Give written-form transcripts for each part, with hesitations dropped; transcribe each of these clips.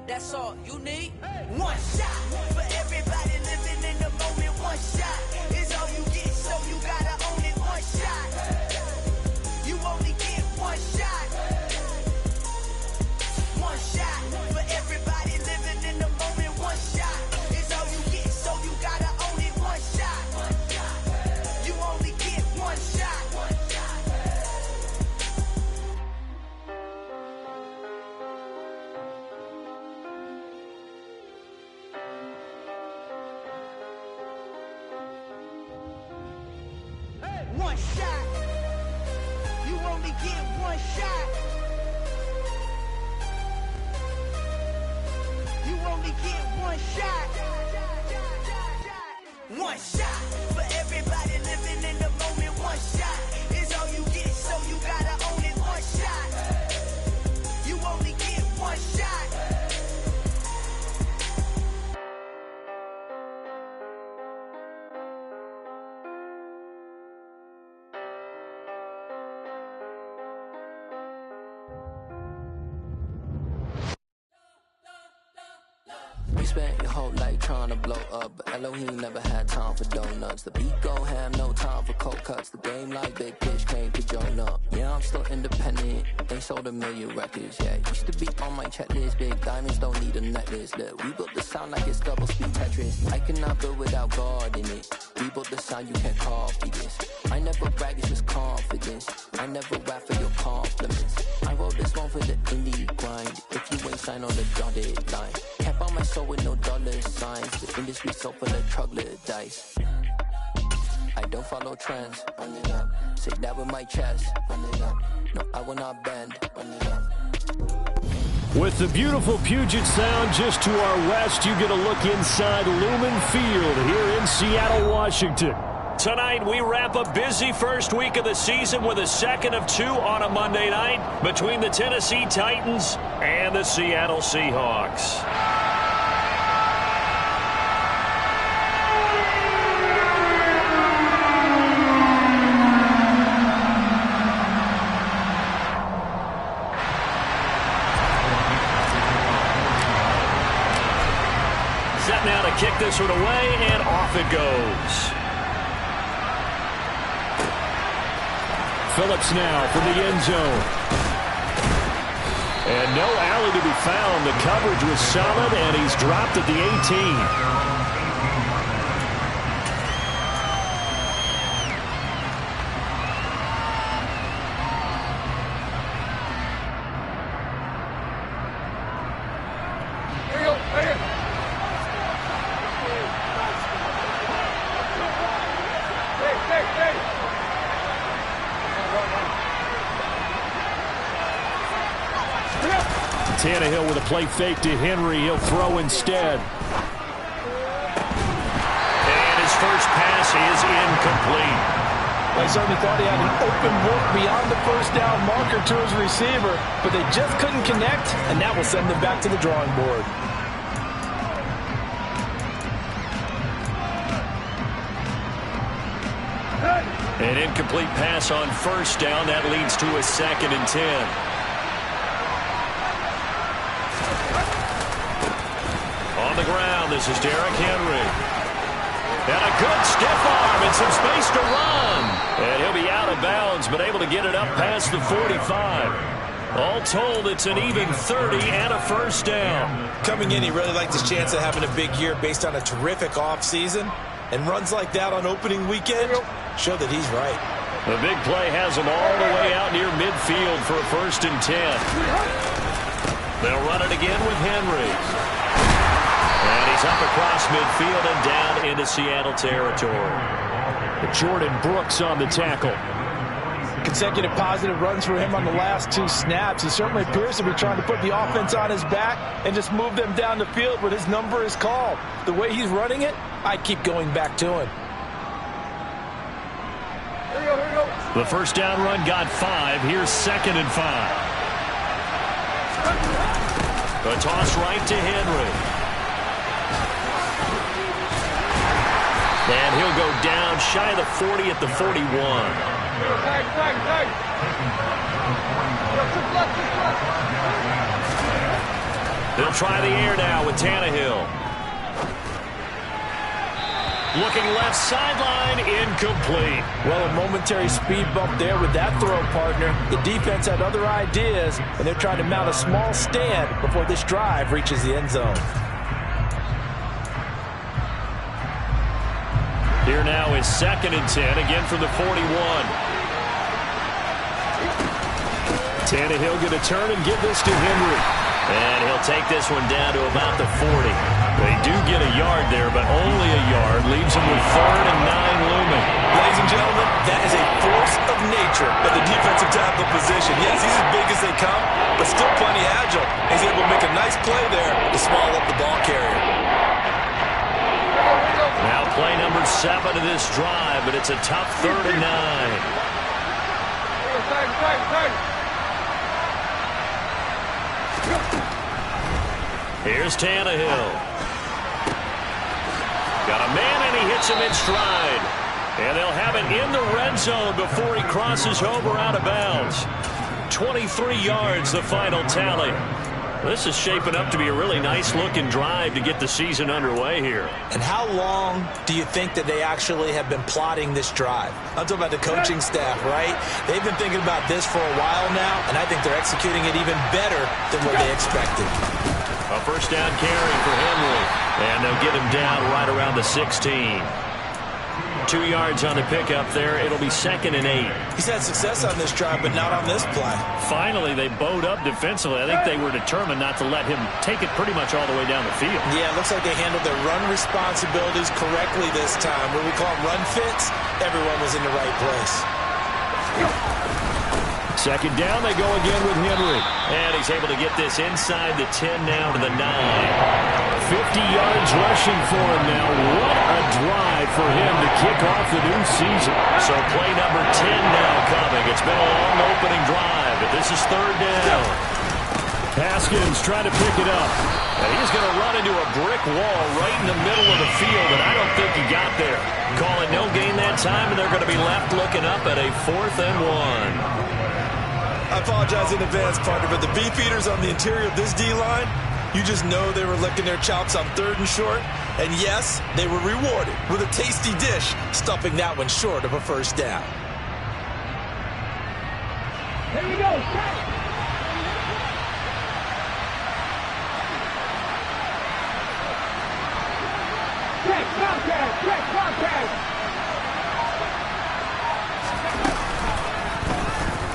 That's all you need. One shot for everybody living in the moment. One shot is all you get, so you gotta own it. One shot. You only get one shot. One shot for everybody living in the moment. One shot is all you get, so you gotta own it. One shot. You only get one shot. One shot. You only get one shot. You only get one shot. One shot for everybody living in the moment. One shot is all you get, so you gotta own it. One shot. You only get one shot. You spent your whole life trying to blow up, but Elohim never had time for donuts. The beat go ham, no time for cold cuts. The game like Big Fish came to join up. Yeah, I'm still independent, they sold 1 million records. Yeah, used to be on my checklist. Big diamonds don't need a necklace. Look, we built the sound like it's double speed Tetris. I cannot build without God in it. We built the sound, you can't copy this. I never brag, it's just confidence. I never rap for your compliments. I wrote this one for the indie grind. If you ain't signed on the dotted line, can't buy my soul with no dollar signs. The industry so full of troglodytes. I don't follow trends. Run it up. Say that with my chest. Run it up. No, I will not bend. Run it up. With the beautiful Puget Sound just to our west, you get a look inside Lumen Field here in Seattle, Washington. Tonight, we wrap a busy first week of the season with a second of 2 on a Monday night between the Tennessee Titans and the Seattle Seahawks. Set now to kick this one away, and off it goes. Phillips now from the end zone. And no alley to be found. The coverage was solid, and he's dropped at the 18. Tannehill with a play fake to Henry. He'll throw instead. And his first pass is incomplete. I certainly thought he had an open look beyond the first down marker to his receiver, but they just couldn't connect, and that will send them back to the drawing board. An incomplete pass on first down. That leads to a 2nd and 10. On the ground, this is Derrick Henry. And a good stiff arm and some space to run. And he'll be out of bounds, but able to get it up past the 45. All told, it's an even 30 and a first down. Coming in, he really liked his chance of having a big year based on a terrific offseason. And runs like that on opening weekend show that he's right. The big play has him all the way out near midfield for a 1st and 10. They'll run it again with Henry. And he's up across midfield and down into Seattle territory. Jordan Brooks on the tackle. Consecutive positive runs for him on the last 2 snaps. He certainly appears to be trying to put the offense on his back and just move them down the field when his number is called. The way he's running it, I'd keep going back to him. Here we go. The first down run got 5. Here's 2nd and 5. A toss right to Henry. And he'll go down shy of the 40 at the 41. They'll try the air now with Tannehill. Looking left sideline, incomplete. Well, a momentary speed bump there with that throw, partner. The defense had other ideas, and they're trying to mount a small stand before this drive reaches the end zone. Here now is 2nd and 10, again from the 41. Tannehill going to turn and give this to Henry. And he'll take this one down to about the 40. They do get a yard there, but only a yard. Leaves them with 3rd and 9 looming. Ladies and gentlemen, that is a force of nature at the defensive tackle position. Yes, he's as big as they come, but still plenty agile. He's able to make a nice play there to small up the ball carrier. Now play number 7 of this drive, but it's a tough 3rd and 9. Here's Tannehill. Got a man, and he hits him in stride. And they'll have it in the red zone before he crosses over out of bounds. 23 yards, the final tally. This is shaping up to be a really nice-looking drive to get the season underway here. And how long do you think that they actually have been plotting this drive? I'm talking about the coaching staff, right? They've been thinking about this for a while now, and I think they're executing it even better than what they expected. A first down carry for Henry. And they'll get him down right around the 16. 2 yards on the pickup there. It'll be 2nd and 8. He's had success on this drive, but not on this play. Finally, they bowed up defensively. I think they were determined not to let him take it pretty much all the way down the field. Yeah, it looks like they handled their run responsibilities correctly this time. When we call them run fits, everyone was in the right place. 2nd down, they go again with Henry. And he's able to get this inside the 10 now to the 9. 50 yards rushing for him now. What a drive for him to kick off the new season. So play number 10 now coming. It's been a long opening drive, but this is 3rd down. Haskins trying to pick it up. And he's going to run into a brick wall right in the middle of the field, and I don't think he got there. Calling no gain that time, and they're going to be left looking up at a 4th and 1. I apologize in advance, partner, but the beef eaters on the interior of this D-line, you just know they were licking their chops on 3rd and short. And yes, they were rewarded with a tasty dish, stuffing that one short of a first down. Here we go. Check contact.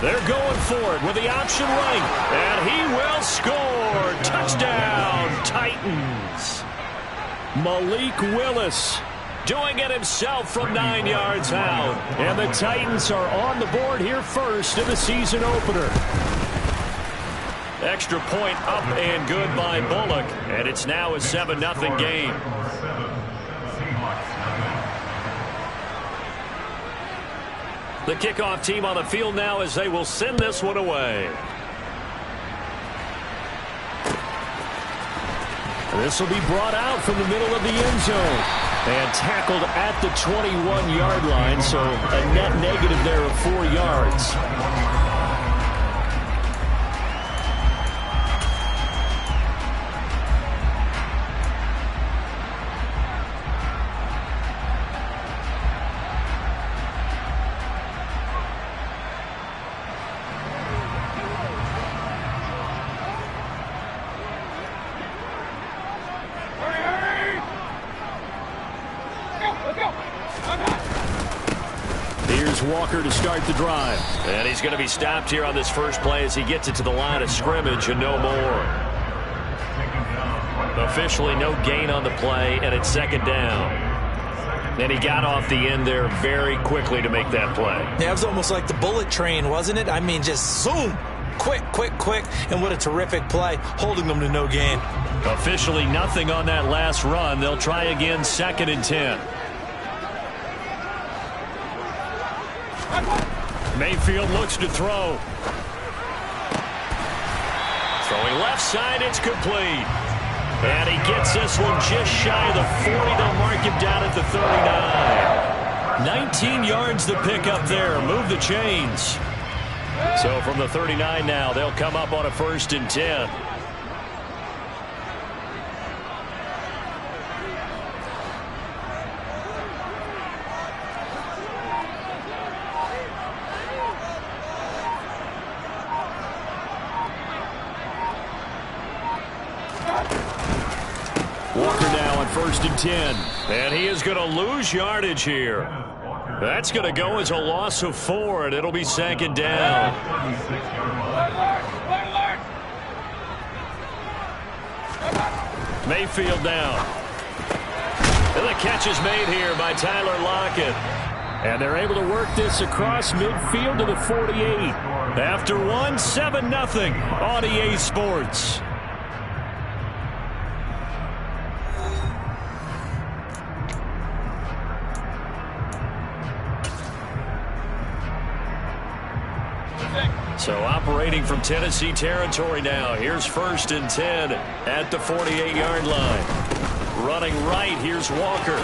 They're going for it with the option right, and he will score. Touchdown, Titans. Malik Willis doing it himself from 9 yards out. And the Titans are on the board here first in the season opener. Extra point up and good by Bullock, and it's now a 7-0 game. The kickoff team on the field now as they will send this one away. This will be brought out from the middle of the end zone and tackled at the 21-yard line, so a net negative there of 4 yards. Walker to start the drive. And he's going to be stopped here on this first play as he gets it to the line of scrimmage and no more. Officially no gain on the play, and it's 2nd down. And he got off the end there very quickly to make that play. Yeah, it was almost like the bullet train, wasn't it? I mean, just zoom. Quick, and what a terrific play, holding them to no gain. Officially nothing on that last run. They'll try again, 2nd and 10. Mayfield looks to throw. Throwing left side, it's complete. And he gets this one just shy of the 40. They'll mark him down at the 39. 19 yards to pick up there. Move the chains. So from the 39 now, they'll come up on a 1st and 10. Walker now on 1st and 10. And he is going to lose yardage here. That's going to go as a loss of 4, and it'll be 2nd down. Mayfield down. And the catch is made here by Tyler Lockett. And they're able to work this across midfield to the 48. After 1, 7-0 on EA Sports. So operating from Tennessee territory now. Here's 1st and 10 at the 48-yard line. Running right, here's Walker.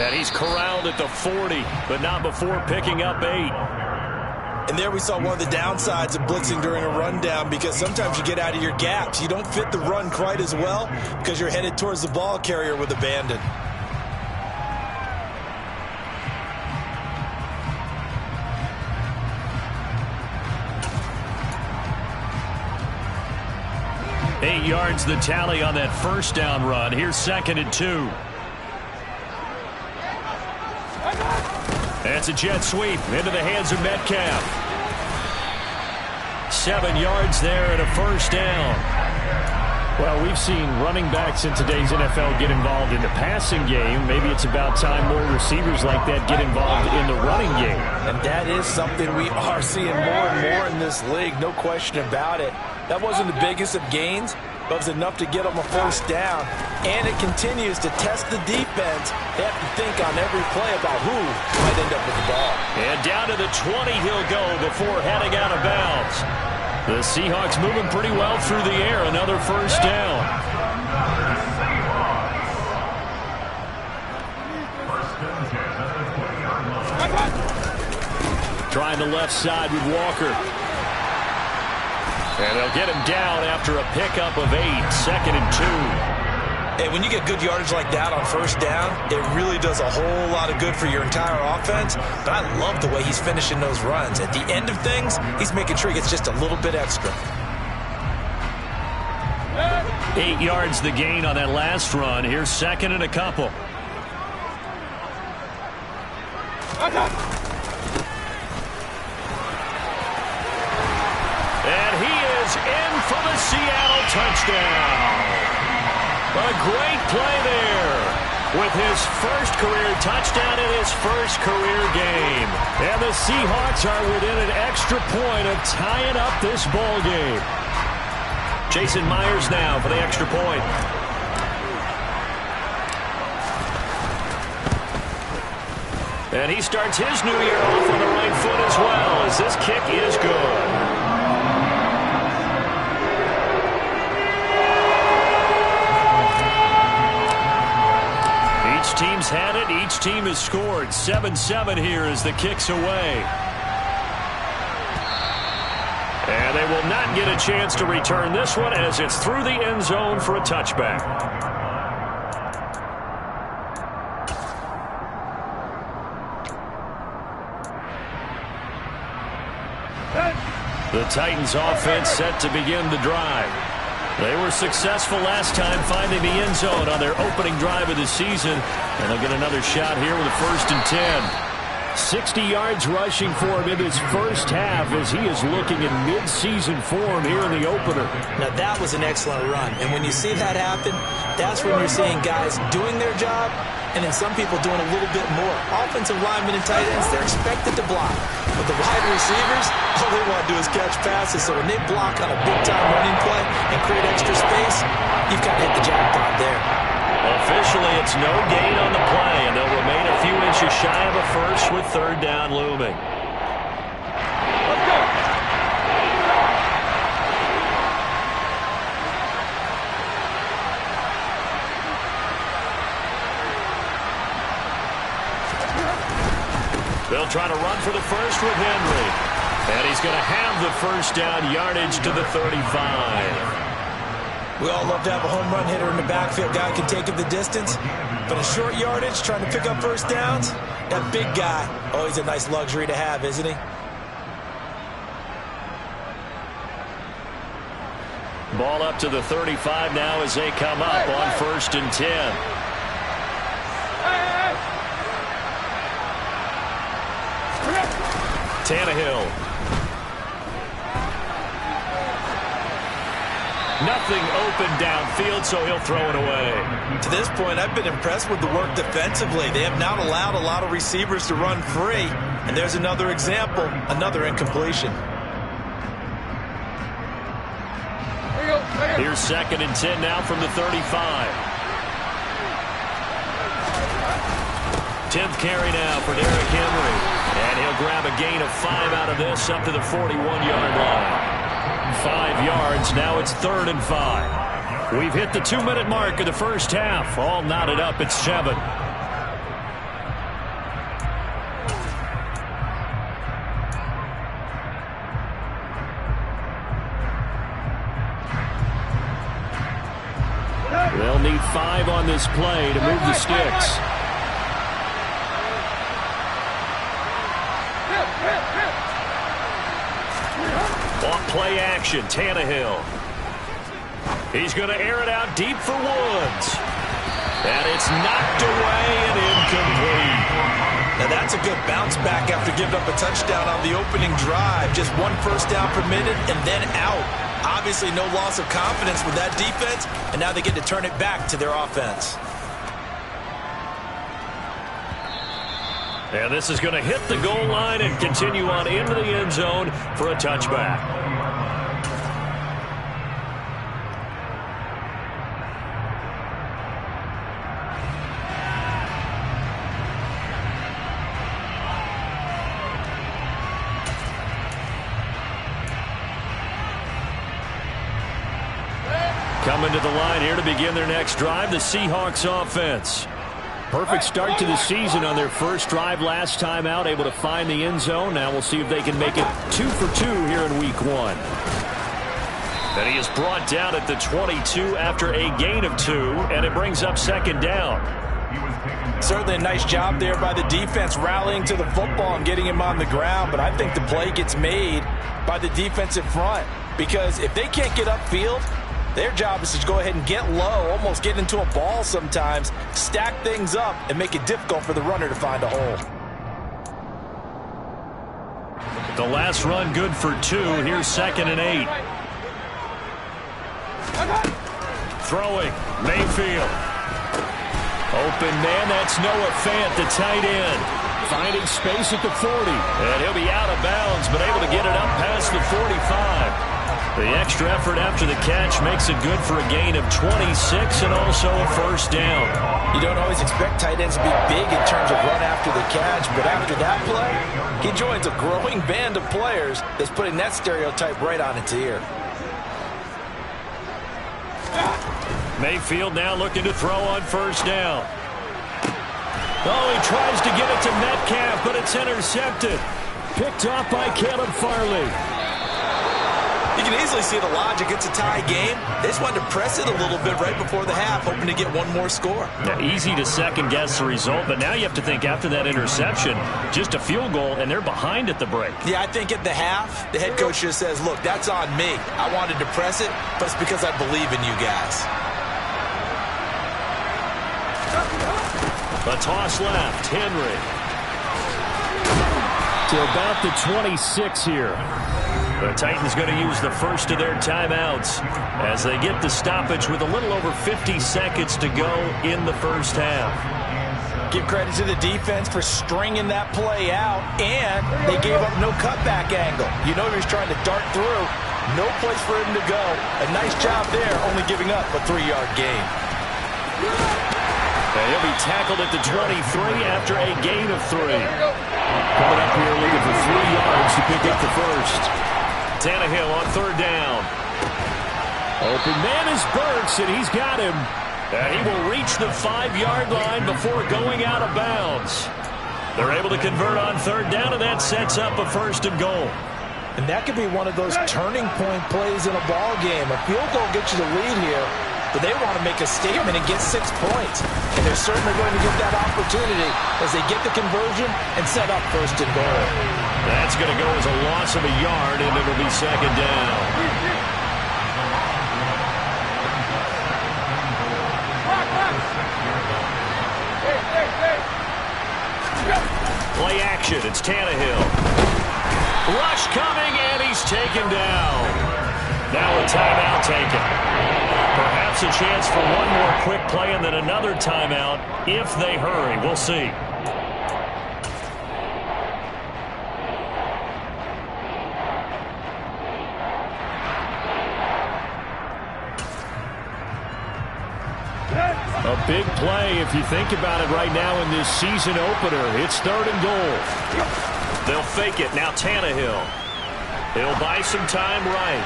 And he's corralled at the 40, but not before picking up 8. And there we saw one of the downsides of blitzing during a rundown, because sometimes you get out of your gaps. You don't fit the run quite as well because you're headed towards the ball carrier with abandon. Eight yards the tally on that 1st down run. Here's 2nd and 2. That's a jet sweep into the hands of Metcalf. 7 yards there and a 1st down. Well, we've seen running backs in today's NFL get involved in the passing game. Maybe it's about time more receivers like that get involved in the running game. And that is something we are seeing more and more in this league, no question about it. That wasn't the biggest of gains, but it was enough to get them a 1st down. And it continues to test the defense. They have to think on every play about who might end up with the ball. And down to the 20 he'll go before heading out of bounds. The Seahawks moving pretty well through the air. Another 1st down. Trying the left side with Walker. And they'll get him down after a pickup of 8. 2nd and 2. Hey, when you get good yardage like that on 1st down, it really does a whole lot of good for your entire offense. But I love the way he's finishing those runs. At the end of things, he's making sure he gets just a little bit extra. 8 yards the gain on that last run. Here's 2nd and a couple. And he is in for the Seattle touchdown. A great play there with his 1st career touchdown in his 1st career game. And the Seahawks are within an extra point of tying up this ball game. Jason Myers now for the extra point. And he starts his new year off on the right foot as well, as this kick is good. Each team's had it. Each team has scored. 7-7 here as the kick's away. And they will not get a chance to return this one as it's through the end zone for a touchback. The Titans offense set to begin the drive. They were successful last time finding the end zone on their opening drive of the season. And they'll get another shot here with a 1st and 10. 60 yards rushing for him in his 1st half as he is looking in mid-season form here in the opener. Now that was an excellent run. And when you see that happen, that's when you're seeing guys doing their job and then some people doing a little bit more. Offensive linemen and tight ends, they're expected to block. But the wide receivers, all they want to do is catch passes. So when they block on a big-time running play and create extra space, you've got to hit the jackpot there. Officially, it's no gain on the play, and they'll remain a few inches shy of a 1st with 3rd down looming. Let's go. They'll try to run for the 1st with Henry. And he's going to have the 1st down yardage to the 35. We all love to have a home run hitter in the backfield. Guy can take it the distance. But a short yardage, trying to pick up 1st downs, that big guy, always a nice luxury to have, isn't he? Ball up to the 35 now as they come up on 1st and 10. Tannehill. Nothing open downfield, so he'll throw it away. To this point, I've been impressed with the work defensively. They have not allowed a lot of receivers to run free. And there's another example, another incompletion. Here's 2nd and 10 now from the 35. 10th carry now for Derrick Henry. And he'll grab a gain of 5 out of this up to the 41-yard line. 5 yards. Now it's 3rd and 5. We've hit the 2-minute mark of the first half. All knotted up at 7. They'll need 5 on this play to move the sticks. Off play action, Tannehill. He's going to air it out deep for Woods. And it's knocked away and incomplete. Now that's a good bounce back after giving up a touchdown on the opening drive. Just 1 first down per minute and then out. Obviously no loss of confidence with that defense, and now they get to turn it back to their offense. And this is going to hit the goal line and continue on into the end zone for a touchback. Coming to the line here to begin their next drive, the Seahawks offense. Perfect start to the season on their first drive last time out, able to find the end zone. Now we'll see if they can make it 2 for 2 here in week 1. And he is brought down at the 22 after a gain of 2, and it brings up 2nd down. Certainly a nice job there by the defense rallying to the football and getting him on the ground, but I think the play gets made by the defensive front, because if they can't get upfield, their job is to go ahead and get low, almost get into a ball sometimes, stack things up, and make it difficult for the runner to find a hole. The last run good for 2. Here's 2nd and 8. Throwing, Mayfield. Open man, that's Noah Fant, the tight end. Finding space at the 40. And he'll be out of bounds, but able to get it up past the 45. The extra effort after the catch makes it good for a gain of 26 and also a first down. You don't always expect tight ends to be big in terms of run after the catch, but after that play, he joins a growing band of players that's putting that stereotype right on its ear. Mayfield now looking to throw on first down. Oh, he tries to get it to Metcalf, but it's intercepted. Picked off by Caleb Farley. You can easily see the logic. It's a tie game. They just wanted to press it a little bit right before the half, hoping to get one more score. Yeah, easy to second-guess the result, but now you have to think after that interception, just a field goal, and they're behind at the break. Yeah, I think at the half, the head coach just says, look, that's on me. I wanted to press it, but it's because I believe in you guys. A toss left, Henry. To about the 26 here. The Titans going to use the first of their timeouts as they get the stoppage with a little over 50 seconds to go in the first half. Give credit to the defense for stringing that play out, and they gave up no cutback angle. You know he was trying to dart through. No place for him to go. A nice job there, only giving up a 3-yard gain. And he'll be tackled at the 23 after a gain of 3. Coming up here looking for 3 yards to pick up the first. Tannehill on third down. Open man is Burks, and he's got him. And he will reach the 5-yard line before going out of bounds. They're able to convert on third down, and that sets up a 1st and goal. And that could be one of those turning point plays in a ball game. A field goal gets you the lead here, but they want to make a statement and get 6 points. And they're certainly going to get that opportunity as they get the conversion and set up 1st and goal. That's going to go as a loss of a yard, and it'll be 2nd down. It's Tannehill. Rush coming, and he's taken down. Now a timeout taken. Perhaps a chance for one more quick play and then another timeout if they hurry. We'll see. A big play if you think about it right now in this season opener. It's 3rd and goal. They'll fake it. Now Tannehill. He'll buy some time right.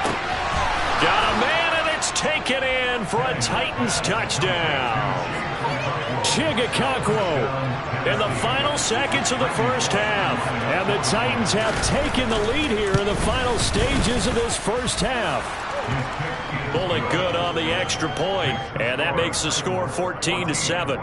Got a man, and it's taken in for a Titans touchdown. Chigakakwo in the final seconds of the first half. And the Titans have taken the lead here in the final stages of this first half. Pulling good on the extra point, and that makes the score 14-7.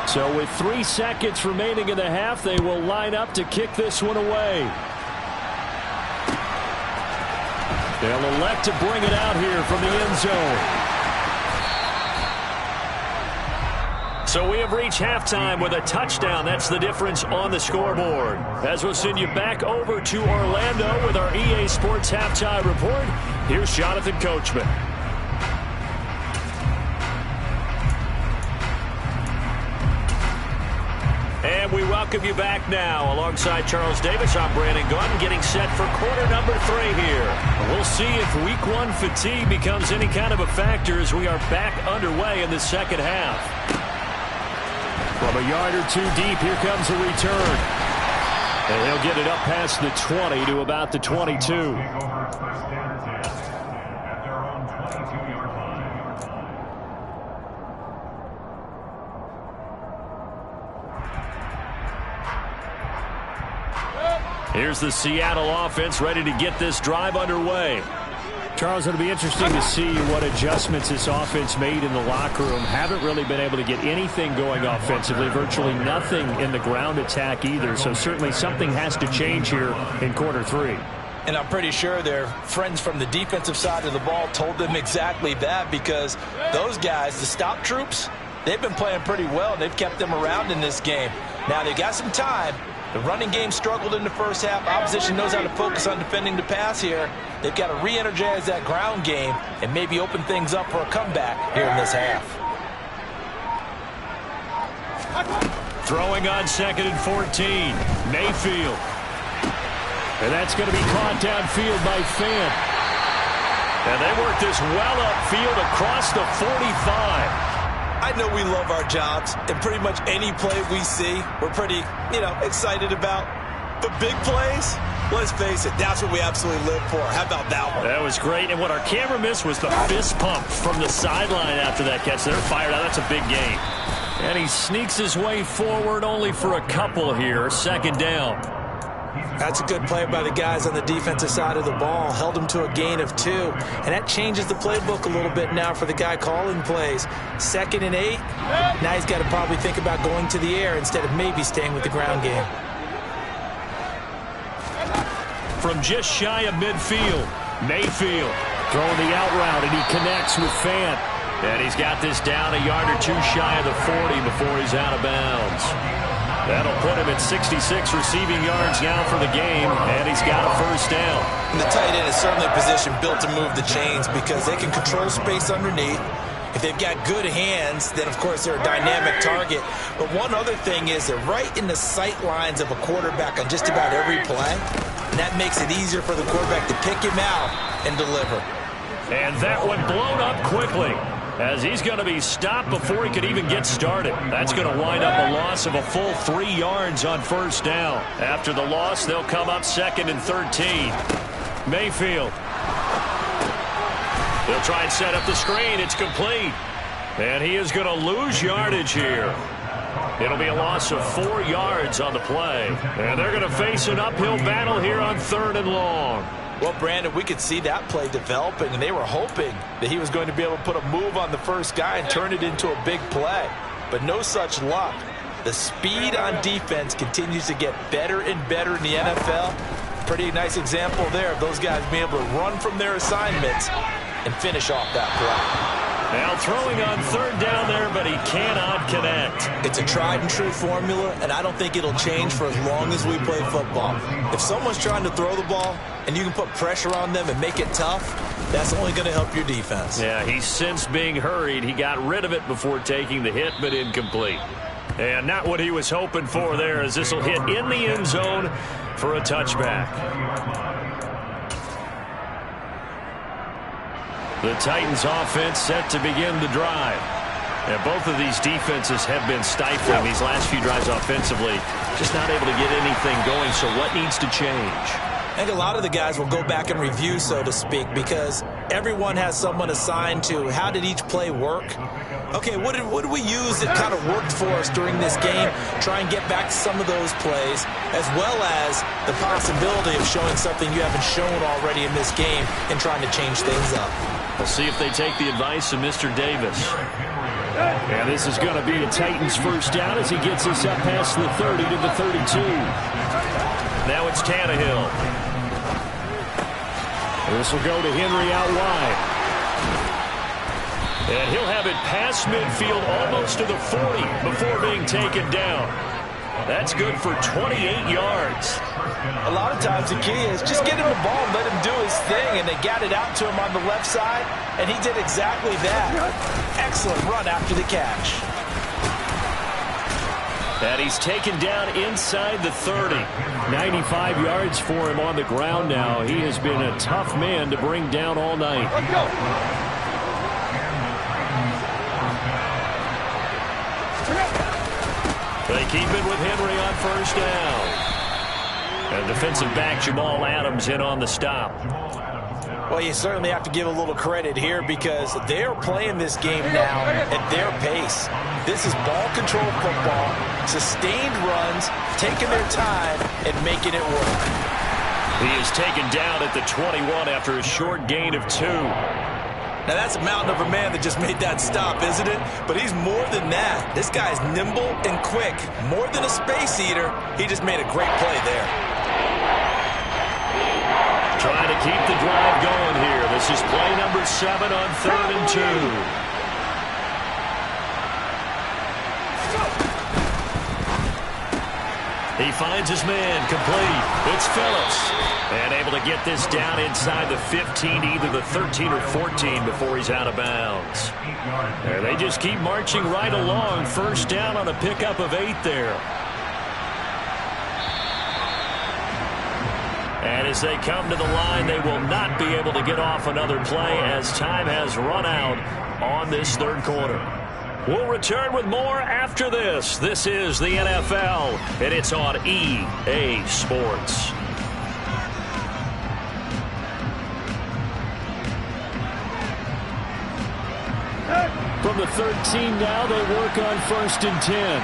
So with 3 seconds remaining in the half, they will line up to kick this one away. They'll elect to bring it out here from the end zone. So we have reached halftime with a touchdown. That's the difference on the scoreboard. As we'll send you back over to Orlando with our EA Sports Halftime Report, here's Jonathan Coachman. And we welcome you back now. Alongside Charles Davis, I'm Brandon Gunn, getting set for quarter number 3 here. We'll see if week 1 fatigue becomes any kind of a factor as we are back underway in the second half. From a yard or 2 deep, here comes a return. And he'll get it up past the 20 to about the 22. Here's the Seattle offense ready to get this drive underway. Charles, it'll be interesting to see what adjustments this offense made in the locker room. Haven't really been able to get anything going offensively, virtually nothing in the ground attack either. So certainly something has to change here in quarter 3. And I'm pretty sure their friends from the defensive side of the ball told them exactly that, because those guys, the stop troops, they've been playing pretty well. They've kept them around in this game. Now they got some time. The running game struggled in the first half. Opposition knows how to focus on defending the pass here. They've got to re-energize that ground game and maybe open things up for a comeback here in this half. Throwing on 2nd and 14. Mayfield. And that's going to be caught downfield by Fant. And they work this well upfield across the 45. I know we love our jobs, and pretty much any play we see, we're pretty, excited about. But big plays, let's face it, that's what we absolutely live for. How about that one? That was great, and what our camera missed was the fist pump from the sideline after that catch. They're fired out. That's a big gain. And he sneaks his way forward only for a couple here. 2nd down. That's a good play by the guys on the defensive side of the ball. Held him to a gain of 2. And that changes the playbook a little bit now for the guy calling plays. 2nd and 8. Now he's got to probably think about going to the air instead of maybe staying with the ground game. From just shy of midfield, Mayfield throwing the out route, and he connects with Fant. And he's got this down a yard or 2 shy of the 40 before he's out of bounds. That'll put him at 66 receiving yards now for the game, and he's got a 1st down. And the tight end is certainly a position built to move the chains because they can control space underneath. If they've got good hands, then, of course, they're a dynamic target. But one other thing is they're right in the sight lines of a quarterback on just about every play. And that makes it easier for the quarterback to pick him out and deliver. And that one blown up quickly, as he's going to be stopped before he could even get started. That's going to wind up a loss of a full 3 yards on 1st down. After the loss, they'll come up 2nd and 13. Mayfield. They'll try and set up the screen. It's complete. And he is going to lose yardage here. It'll be a loss of 4 yards on the play. And they're going to face an uphill battle here on 3rd and long. Well, Brandon, we could see that play developing, and they were hoping that he was going to be able to put a move on the first guy and turn it into a big play. But no such luck. The speed on defense continues to get better and better in the NFL. Pretty nice example there of those guys being able to run from their assignments and finish off that play. Now throwing on third down there, but he cannot connect. It's a tried and true formula, and I don't think it'll change for as long as we play football. If someone's trying to throw the ball and you can put pressure on them and make it tough, that's only going to help your defense. Yeah, he's since being hurried. He got rid of it before taking the hit, but incomplete. And not what he was hoping for there, as this will hit in the end zone for a touchback. The Titans offense set to begin the drive. And both of these defenses have been stifling these last few drives offensively. Just not able to get anything going, so what needs to change? I think a lot of the guys will go back and review, so to speak, because everyone has someone assigned to how did each play work. Okay, what did we use that kind of worked for us during this game? Try and get back to some of those plays, as well as the possibility of showing something you haven't shown already in this game and trying to change things up. We'll see if they take the advice of Mr. Davis. And this is going to be a Titans first down as he gets us up past the 30 to the 32. Now it's Tannehill. This will go to Henry out wide. And he'll have it past midfield almost to the 40 before being taken down. That's good for 28 yards. A lot of times the key is just get him the ball and let him do his thing, and they got it out to him on the left side, and he did exactly that. Excellent run after the catch. And he's taken down inside the 30. 95 yards for him on the ground now. He has been a tough man to bring down all night. Let's go. They keep it with Henry on first down. And defensive back Jamal Adams in on the stop. Well, you certainly have to give a little credit here because they're playing this game now at their pace. This is ball control football, sustained runs, taking their time and making it work. He is taken down at the 21 after a short gain of 2. Now, that's a mountain of a man that just made that stop, isn't it? But he's more than that. This guy's nimble and quick. More than a space eater, he just made a great play there. Trying to keep the drive going here. This is play number 7 on 3rd and 2. He finds his man complete. It's Phillips. And able to get this down inside the 15, either the 13 or 14 before he's out of bounds. And they just keep marching right along. First down on a pickup of 8 there. And as they come to the line, they will not be able to get off another play as time has run out on this third quarter. We'll return with more after this. This is the NFL, and it's on EA Sports. From the 13 now, they work on 1st and 10.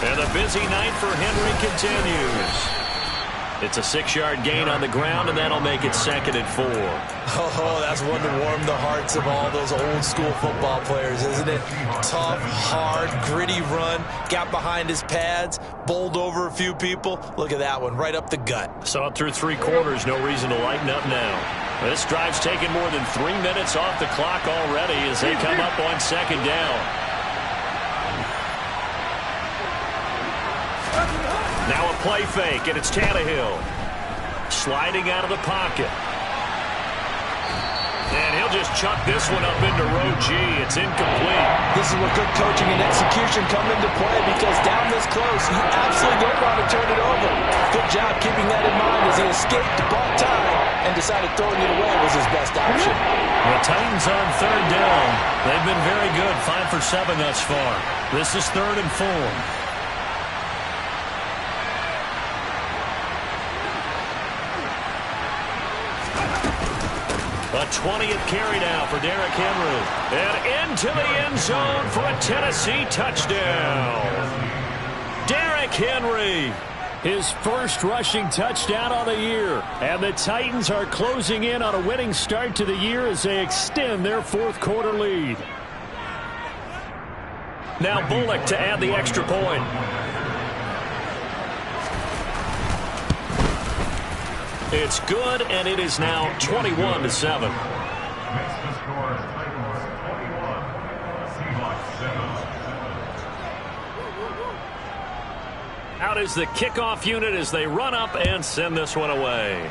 And the busy night for Henry continues. It's a 6-yard gain on the ground, and that'll make it 2nd and 4. Oh, that's one to warm the hearts of all those old-school football players, isn't it? Tough, hard, gritty run, got behind his pads, bowled over a few people. Look at that one, right up the gut. Saw it through 3 quarters, no reason to lighten up now. This drive's taken more than 3 minutes off the clock already as they come up on 2nd down. Now a play fake, and it's Tannehill. Sliding out of the pocket. And he'll just chuck this one up into row G. It's incomplete. This is where good coaching and execution come into play because down this close, you absolutely don't want to turn it over. Good job keeping that in mind as he escaped, bought time, and decided throwing it away was his best option. The Titans on 3rd down. They've been very good, 5 for 7 thus far. This is 3rd and 4. A 20th carry now for Derrick Henry. And into the end zone for a Tennessee touchdown. Derrick Henry, his first rushing touchdown on the year. And the Titans are closing in on a winning start to the year as they extend their 4th quarter lead. Now Bullock to add the extra point. It's good, and it is now 21-7. Out is the kickoff unit as they run up and send this one away.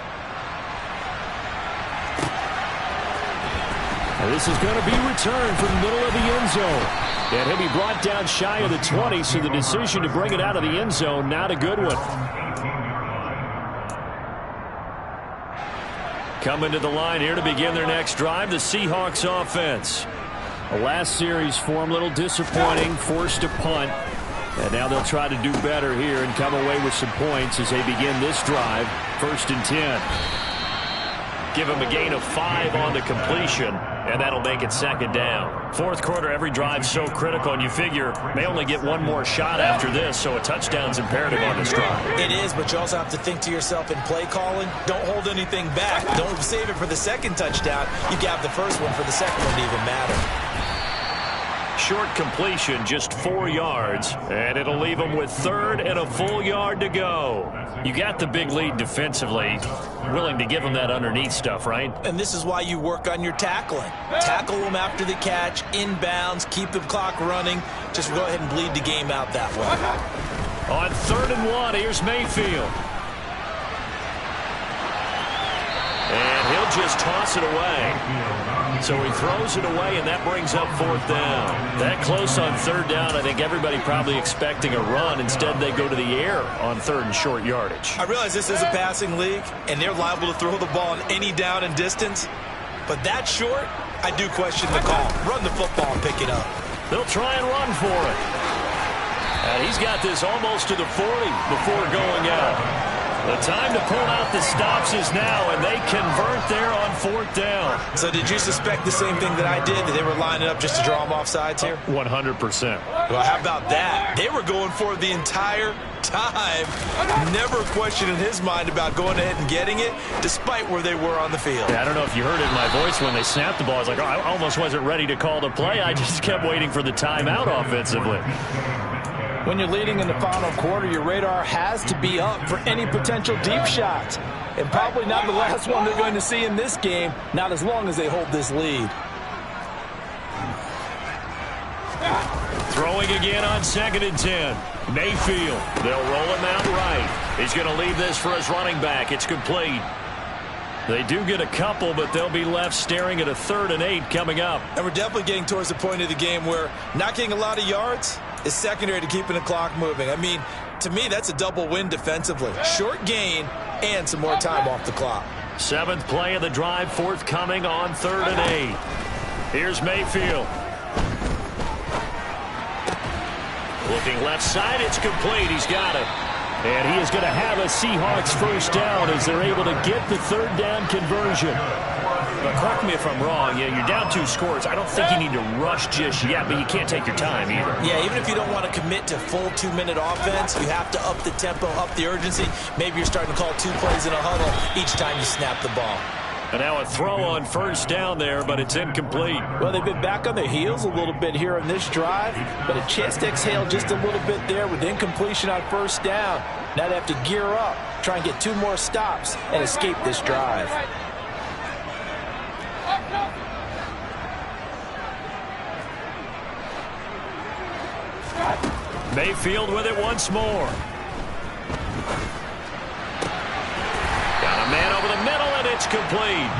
And this is going to be returned from the middle of the end zone. And he'll be brought down shy of the 20, so the decision to bring it out of the end zone, not a good one. Coming to the line here to begin their next drive, the Seahawks offense. The last series for them, a little disappointing, forced a punt. And now they'll try to do better here and come away with some points as they begin this drive. 1st and 10. Give them a gain of 5 on the completion, and that'll make it 2nd down. 4th quarter, every drive's so critical, and you figure they only get one more shot after this, so a touchdown's imperative on this drive. It is, but you also have to think to yourself in play calling, don't hold anything back. Don't save it for the 2nd touchdown. You got the first one for the 2nd one to even matter. Short completion, just 4 yards, and it'll leave them with 3rd and a full yard to go. You got the big lead defensively, willing to give them that underneath stuff, right? And this is why you work on your tackling. Tackle them after the catch, inbounds, keep the clock running. Just go ahead and bleed the game out that way. On 3rd and 1, here's Mayfield. And he'll just toss it away. So he throws it away, and that brings up 4th down. That close on 3rd down, I think everybody probably expecting a run. Instead, they go to the air on 3rd and short yardage. I realize this is a passing league, and they're liable to throw the ball on any down and distance. But that short, I do question the call. Run the football and pick it up. They'll try and run for it. And he's got this almost to the 40 before going out. The time to pull out the stops is now, and they convert there on 4th down. So did you suspect the same thing that I did, that they were lining up just to draw them off sides here? 100%. Well, how about that? They were going for it the entire time. Never questioned in his mind about going ahead and getting it, despite where they were on the field. Yeah, I don't know if you heard it in my voice when they snapped the ball. I was like, oh, I almost wasn't ready to call the play. I just kept waiting for the timeout offensively. When you're leading in the final quarter, your radar has to be up for any potential deep shots. And probably not the last one they're going to see in this game, not as long as they hold this lead. Throwing again on 2nd and 10. Mayfield. They'll roll him out right. He's going to leave this for his running back. It's complete. They do get a couple, but they'll be left staring at a 3rd and 8 coming up. And we're definitely getting towards the point of the game where not getting a lot of yards is secondary to keeping the clock moving. I mean, to me, that's a double win defensively. Short gain and some more time off the clock. 7th play of the drive, forthcoming on 3rd and 8. Here's Mayfield. Looking left side, it's complete. He's got it. And he is going to have a Seahawks 1st down as they're able to get the 3rd down conversion. But correct me if I'm wrong. Yeah, you're down 2 scores. I don't think you need to rush just yet, but you can't take your time either. Yeah, even if you don't want to commit to full 2-minute offense, you have to up the tempo, up the urgency. Maybe you're starting to call 2 plays in a huddle each time you snap the ball. And now a throw on 1st down there, but it's incomplete. Well, they've been back on their heels a little bit here in this drive, but a chance to exhale just a little bit there with incompletion on 1st down. Now they have to gear up, try and get 2 more stops, and escape this drive. Mayfield with it once more. Got a man over the middle, and it's complete.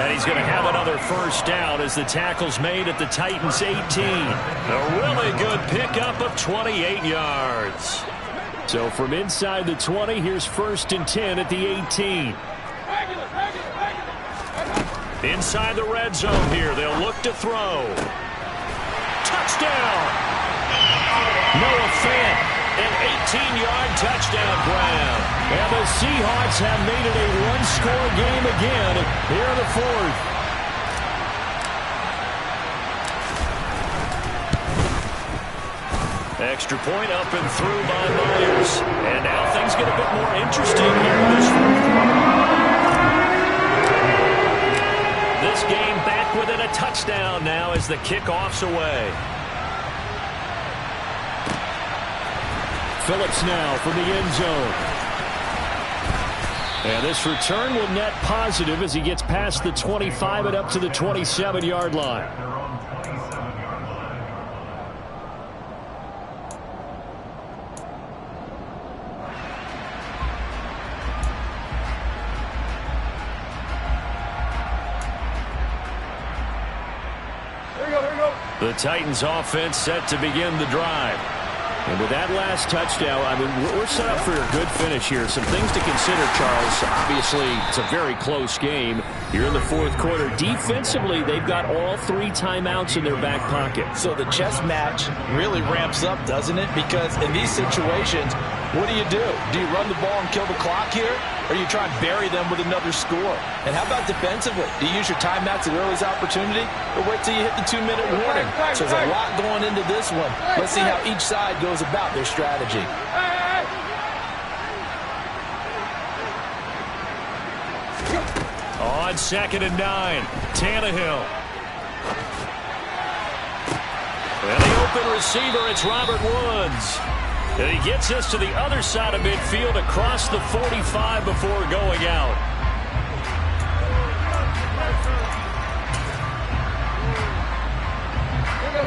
And he's going to have another 1st down as the tackle's made at the Titans' 18. A really good pickup of 28 yards. So from inside the 20, here's 1st and 10 at the 18. Inside the red zone here, they'll look to throw. Touchdown! Noah Fant, an 18-yard touchdown grab. And the Seahawks have made it a 1-score game again here in the 4th. Extra point up and through by Myers. And now things get a bit more interesting here in this 4th quarter. This game back within a touchdown now as the kickoff's away. Phillips now from the end zone. And this return will net positive as he gets past the 25 and up to the 27-yard line. The Titans offense set to begin the drive. And with that last touchdown, I mean, we're set up for a good finish here. Some things to consider, Charles. Obviously, it's a very close game. You're in the fourth quarter. Defensively, they've got all 3 timeouts in their back pocket. So the chess match really ramps up, doesn't it? Because in these situations, what do? Do you run the ball and kill the clock here? Or do you try and bury them with another score? And how about defensively? Do you use your timeouts at earliest opportunity? Or wait till you hit the 2-minute warning? So there's a lot going into this one. Let's see how each side goes about their strategy. On 2nd and 9, Tannehill. And the open receiver, it's Robert Woods. And he gets us to the other side of midfield across the 45 before going out.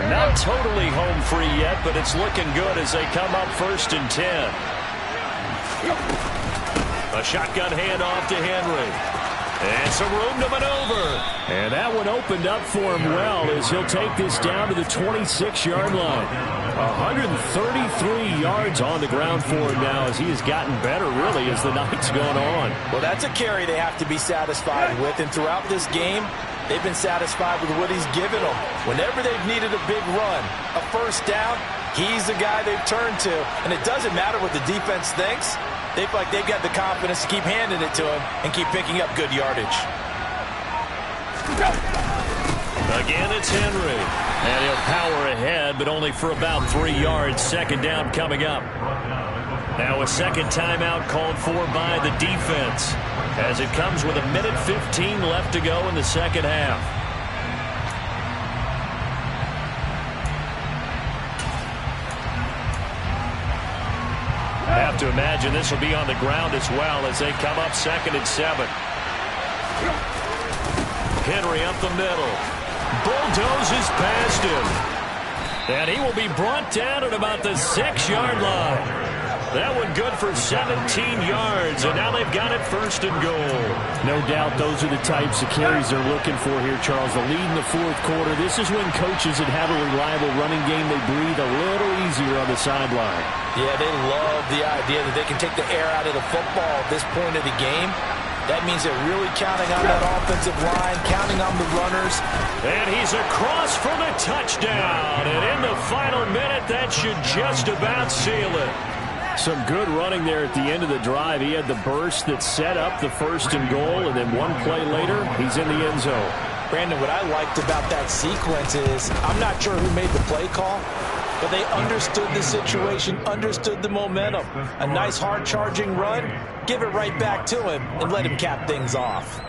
Not totally home free yet, but it's looking good as they come up 1st and 10. A shotgun handoff to Henry. And some room to maneuver. And that one opened up for him well as he'll take this down to the 26-yard line. 133 yards on the ground for him now as he has gotten better, really, as the night's gone on. Well, that's a carry they have to be satisfied with. And throughout this game, they've been satisfied with what he's given them. Whenever they've needed a big run, a first down, he's the guy they've turned to. And it doesn't matter what the defense thinks. They feel like they've got the confidence to keep handing it to him and keep picking up good yardage. Again, it's Henry. And he'll power ahead, but only for about 3 yards. 2nd down coming up. Now a second timeout called for by the defense as it comes with 1:15 left to go in the second half. I have to imagine this will be on the ground as well as they come up 2nd and 7. Henry up the middle. Bulldozes past him. And he will be brought down at about the 6-yard line. That one good for 17 yards, and now they've got it 1st and goal. No doubt those are the types of carries they're looking for here, Charles. The lead in the fourth quarter. This is when coaches that have a reliable running game, they breathe a little easier on the sideline. Yeah, they love the idea that they can take the air out of the football at this point of the game. That means they're really counting on that offensive line, counting on the runners. And he's across for the touchdown. And in the final minute, that should just about seal it. Some good running there at the end of the drive. He had the burst that set up the 1st and goal, and then one play later, he's in the end zone. Brandon, what I liked about that sequence is I'm not sure who made the play call, but they understood the situation, understood the momentum. A nice hard-charging run, give it right back to him, and let him cap things off.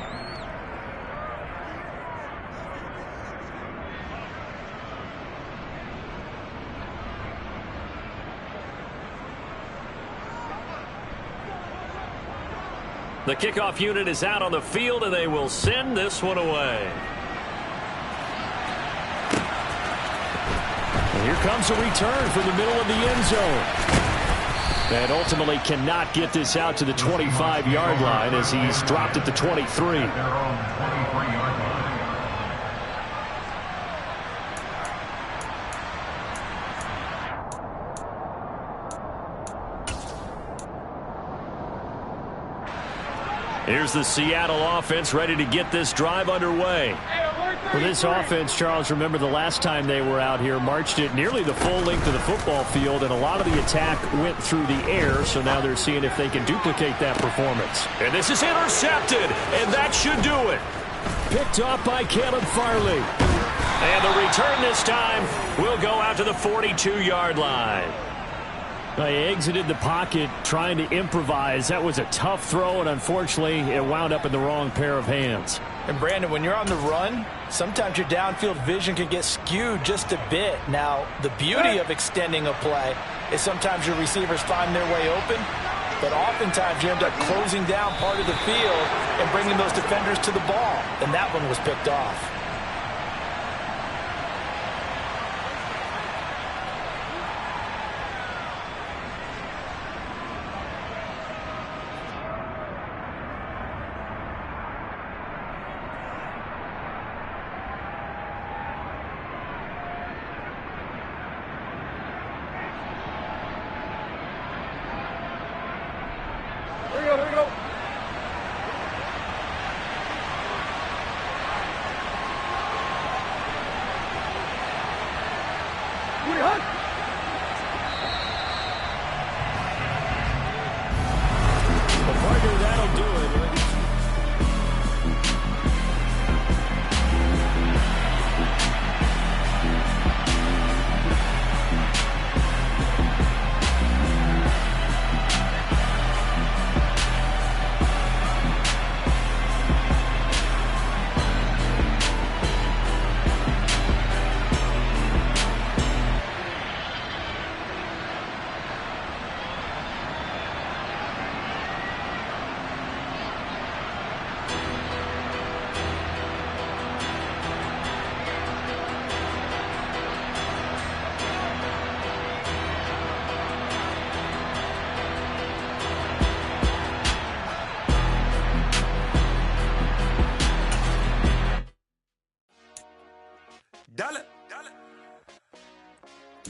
The kickoff unit is out on the field, and they will send this one away. And here comes a return from the middle of the end zone. And ultimately cannot get this out to the 25-yard line as he's dropped at the 23. Here's the Seattle offense ready to get this drive underway. For this offense, Charles, remember the last time they were out here, marched it nearly the full length of the football field, and a lot of the attack went through the air, so now they're seeing if they can duplicate that performance. And this is intercepted, and that should do it. Picked off by Caleb Farley. And the return this time will go out to the 42-yard line. He exited the pocket trying to improvise. That was a tough throw, and unfortunately, it wound up in the wrong pair of hands. And, Brandon, when you're on the run, sometimes your downfield vision can get skewed just a bit. Now, the beauty of extending a play is sometimes your receivers find their way open. But oftentimes you end up closing down part of the field and bringing those defenders to the ball. And that one was picked off.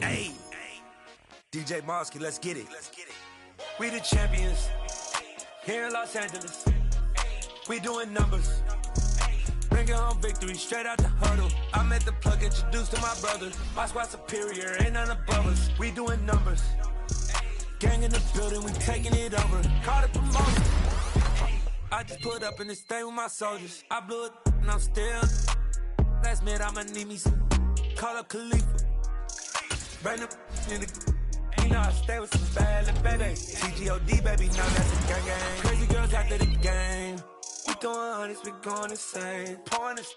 Hey, DJ Mosky, let's get it. We the champions here in Los Angeles. We doing numbers. Bringing home victory straight out the huddle. I'm at the plug, introduced to my brothers. My squad superior, ain't none above us. We doing numbers. Gang in the building, we taking it over. Call it promotion. I just put up in this thing with my soldiers. I blew it and I'm still. Last minute, I'ma need me some. Call up Khalifa. Bring them in the. You know I stay with some bad little baby. TGOD, baby, now that's a gang gang. Crazy girls after the game. We going honest, we going insane. Pouring this.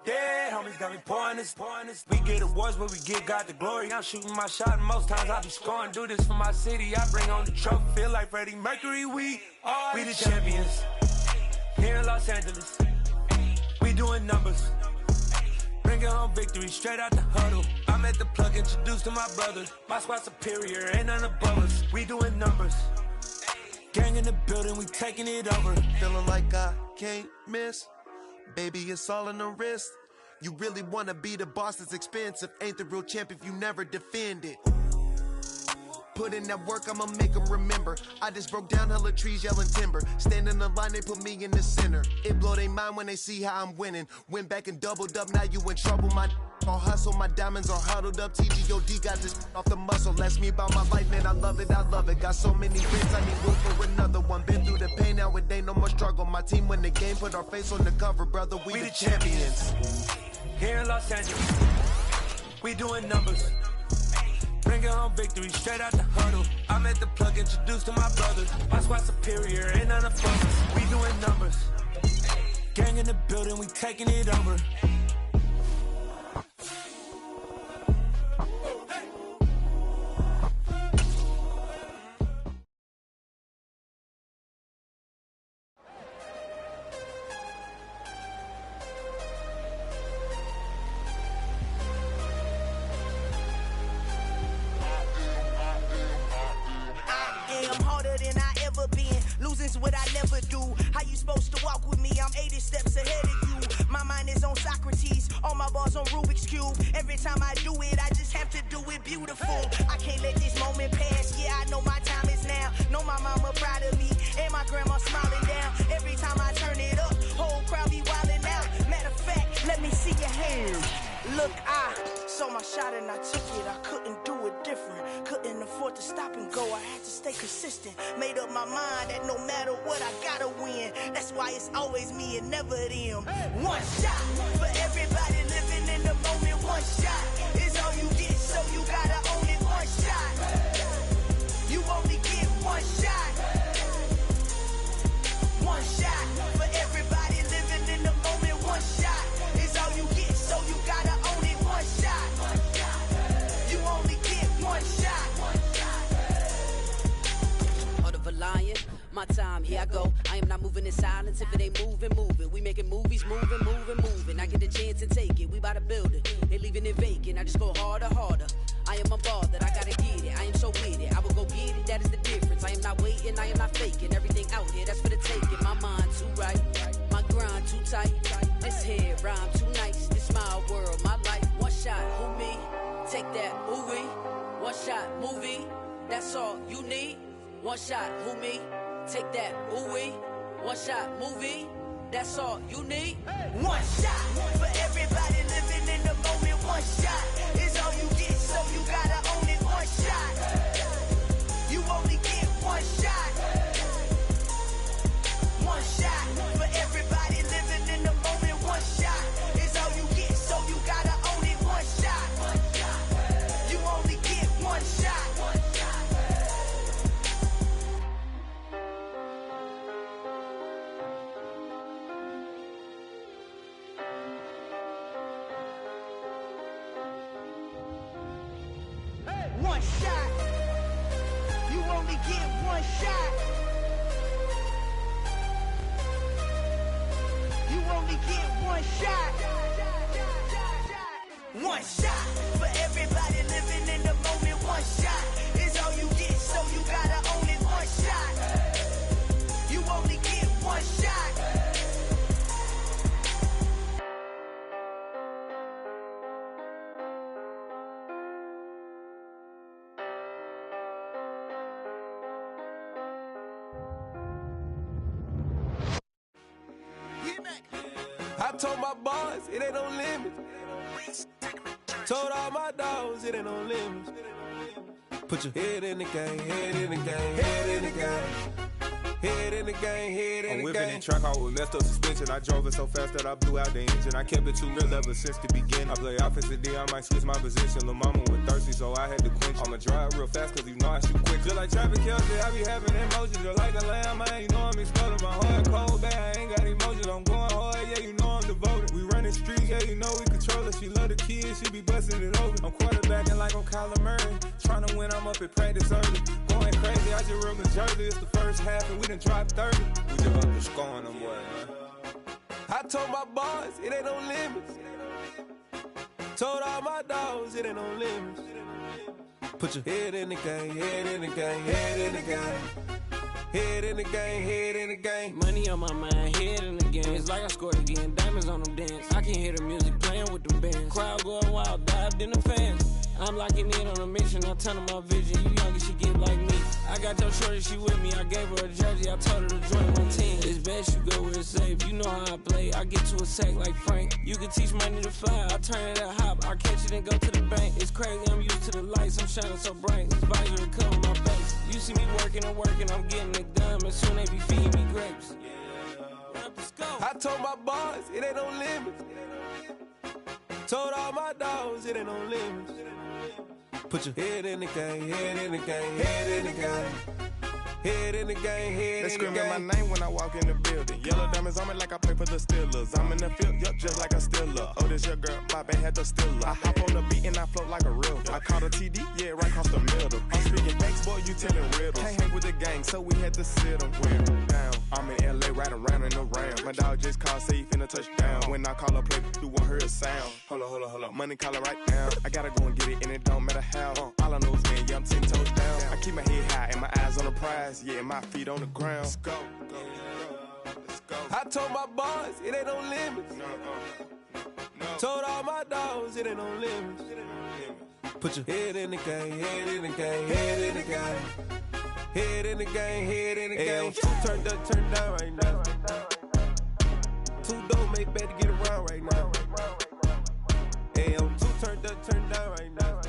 Yeah, homies got me pouring this. We get awards, but we give God the glory. I'm shooting my shot, and most times I be scoring. Do this for my city, I bring on the trophy. Feel like Freddie Mercury, we the champions. Here in Los Angeles, we doing numbers. Bringing home victory straight out the huddle. I'm at the plug, introduced to my brothers. My squad superior, ain't none above us. We doing numbers. Gang in the building, we taking it over. Feeling like I can't miss. Baby, it's all in the wrist. You really wanna be the boss, it's expensive. Ain't the real champ if you never defend it. Put in that work, I'ma make them remember. I just broke down hella trees, yelling timber. Stand in the line, they put me in the center. It blow their mind when they see how I'm winning. Went back and doubled up, now you in trouble. My all hustle, my diamonds are huddled up. TGOD got this off the muscle. Ask me about my life, man, I love it. Got so many wins, I need room for another one. Been through the pain, now it ain't no more struggle. My team win the game, put our face on the cover, brother. We the champions. Here in Los Angeles, we doing numbers. Bringing home victory straight out the huddle. I'm at the plug, introduced to my brothers. My squad superior, ain't none of us. We doing numbers. Gang in the building, we taking it over. Losing's what I never do. How you supposed to walk with me? I'm 80 steps ahead of you. My mind is on Socrates, all my balls on Rubik's Cube. Every time I do it, I just have to do it beautiful. I can't let this moment pass. Yeah, I know my time is now. Know my mama proud of me, and my grandma smiling down. Every time I turn it up, whole crowd be wildin' out. Matter of fact, let me see your hands. Look, I saw my shot and I took it. I couldn't do it different. Couldn't afford to stop and go. I had to stay consistent. Made up my mind that no matter what, I gotta win. That's why it's always me and never them. One shot for everybody living in the moment. One shot is all you get, so you gotta own it. One shot. You only get one shot. One shot for everybody living in the moment. One shot is all you get, so you gotta own it. One shot. You only get one shot. moving in silence. If it ain't moving, moving. We making movies, moving, moving, moving. I get the chance to take it. We bout to build it. They leaving it vacant. I just go harder, harder. I am unbothered. I gotta get it. I am so with it. I will go get it. That is the difference. I am not waiting. I am not faking. Everything out here, that's for the taking. My mind too right. My grind too tight. This head rhyme too nice. This my world, my life. One shot, who me? Take that, ooh-wee. One shot, movie. That's all you need. One shot, who me? Take that, ooh-wee. One shot, movie. That's all you need. One shot for everybody living in the moment. One shot is all you get, so you gotta own it. One shot. You only get one shot. One shot for everybody living in the moment. One shot is all you get, so you gotta own it. One shot. You only get one shot. One shot. You only get one shot. You only get one shot. One shot for everybody living in the moment. One shot is all you get, so you gotta own it. One shot. You only get one shot. I told my boys it ain't no limits. Told all my dogs it ain't no limits. Put your head in the game, head in the game, head in the game. Head in the game, head in the game. I'm whipping the track out with messed up suspension. I drove it so fast that I blew out the engine. I kept it too real ever since the beginning. I play offensive D, I might switch my position. Lil' mama was thirsty, so I had to quench. I'ma drive real fast, cause you know I shoot quick. Just like traffic Kelsey, I be having emotions. Just like a lamb, man, you know I'm exploding. My heart cold, bad, I ain't got emotions. I'm going hard, yeah, you know I'm devoted. We running streets, yeah, you know we control it. She love the kids, she be busting it over. I'm quarterbacking like I'm Kyler Murray. Trying to win, I'm up at practice early. Going crazy, I just rode the jersey. It's the first half and we done dropped 30. We just underscoring them, boy, man. I told my boys it ain't no limits. Told all my dogs it ain't no limits. Put your head in the game, head in the game, head in the game. Head in the game, head in the game. Money on my mind, head in the game. It's like I scored again, diamonds on them dance. I can hear the music playing with them bands. Crowd going wild, dived in the fans. I'm locking in on a mission, I tell her my vision. You young and she get like me. I got your shorty, she with me. I gave her a jersey, I told her to join my team. It's best you go where it's safe. You know how I play, I get to a sack like Frank. You can teach money to fly, I turn it at hop. I catch it and go to the bank. It's crazy, I'm used to the lights, I'm shining so bright. This visor cover my face. You see me working and working, I'm getting it done. And soon they be feeding me grapes. I told my boys it ain't no limits. Told all my dogs it ain't no limits. Put your head in the game, head in the game, head in the game. Head in the game, head in the game. They screaming my name when I walk in the building. Yellow diamonds on me like I play for the Steelers. I'm in the field, yup, just like a Steeler. Oh, this your girl, my bad had the Steeler. I hop on the beat and I float like a real. I caught a TD, yeah, right across the middle. I'm speaking thanks, boy, you telling riddles. Can't hang with the gang, so we had to sit them down. I'm in LA, riding around in the round. My dog just called, say he finna touch down. When I call a play, you won't hear a sound. Hold up, money calling right now. I gotta go and get it, and it don't matter how. All I know is, man, yeah, I'm 10 toes down. I keep my head high and my eyes on the prize. Yeah, my feet on the ground. Let's go. Let's go. I told my boys it ain't no limits. Told all my dogs it ain't no limits. Put your head in the game, head in the game, head in the game. Head in the game, head in the game. Turned up, turned down right now. Two dope make better get around right now. Hey, I'm too turned up, turned down right now.